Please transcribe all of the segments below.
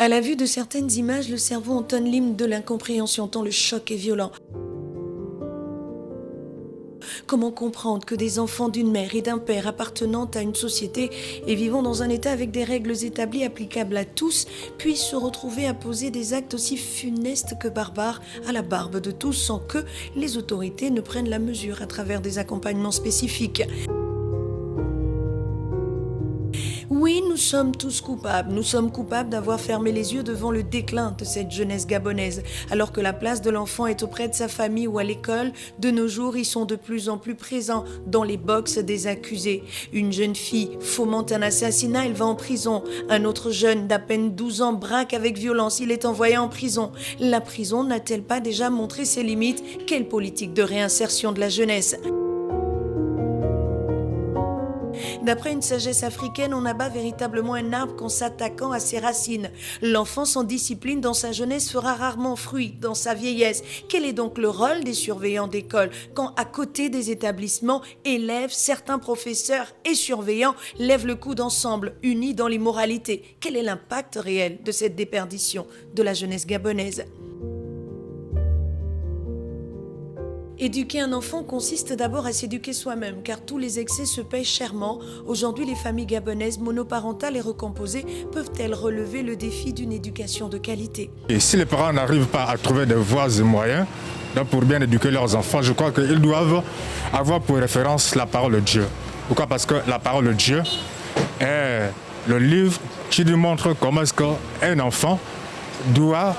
À la vue de certaines images, le cerveau entonne l'hymne de l'incompréhension tant le choc est violent. Comment comprendre que des enfants d'une mère et d'un père appartenant à une société et vivant dans un état avec des règles établies applicables à tous puissent se retrouver à poser des actes aussi funestes que barbares à la barbe de tous sans que les autorités ne prennent la mesure à travers des accompagnements spécifiques? Oui, nous sommes tous coupables. Nous sommes coupables d'avoir fermé les yeux devant le déclin de cette jeunesse gabonaise. Alors que la place de l'enfant est auprès de sa famille ou à l'école, de nos jours, ils sont de plus en plus présents dans les boxes des accusés. Une jeune fille fomente un assassinat, elle va en prison. Un autre jeune d'à peine 12 ans braque avec violence, il est envoyé en prison. La prison n'a-t-elle pas déjà montré ses limites? Quelle politique de réinsertion de la jeunesse? D'après une sagesse africaine, on abat véritablement un arbre qu'en s'attaquant à ses racines. L'enfant sans discipline dans sa jeunesse fera rarement fruit dans sa vieillesse. Quel est donc le rôle des surveillants d'école quand, à côté des établissements, élèves, certains professeurs et surveillants lèvent le coude ensemble, unis dans l'immoralité? Quel est l'impact réel de cette déperdition de la jeunesse gabonaise? Éduquer un enfant consiste d'abord à s'éduquer soi-même, car tous les excès se payent chèrement. Aujourd'hui, les familles gabonaises monoparentales et recomposées peuvent-elles relever le défi d'une éducation de qualité? Et si les parents n'arrivent pas à trouver des voies et moyens pour bien éduquer leurs enfants, je crois qu'ils doivent avoir pour référence la parole de Dieu. Pourquoi? Parce que la parole de Dieu est le livre qui nous montre comment est-ce qu'un enfant doit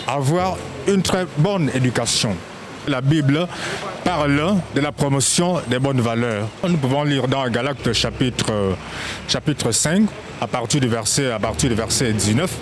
avoir une très bonne éducation. La Bible parle de la promotion des bonnes valeurs. Nous pouvons lire dans Galates chapitre 5, à partir du verset 19.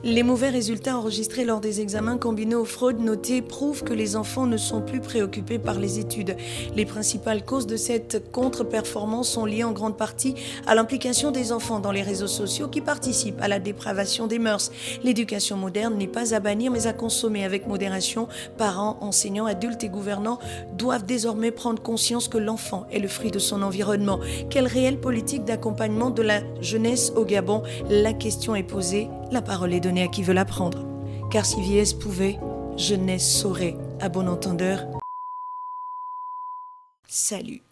Les mauvais résultats enregistrés lors des examens combinés aux fraudes notées prouvent que les enfants ne sont plus préoccupés par les études. Les principales causes de cette contre-performance sont liées en grande partie à l'implication des enfants dans les réseaux sociaux qui participent à la dépravation des mœurs. L'éducation moderne n'est pas à bannir mais à consommer avec modération. Parents, enseignants, adultes et gouvernants doivent désormais prendre conscience que l'enfant est le fruit de son environnement. Quelle réelle politique d'accompagnement de la jeunesse au Gabon? La question est posée, la parole est donnée à qui veut l'apprendre. Car si vieillesse pouvait, jeunesse saurait. À bon entendeur, salut.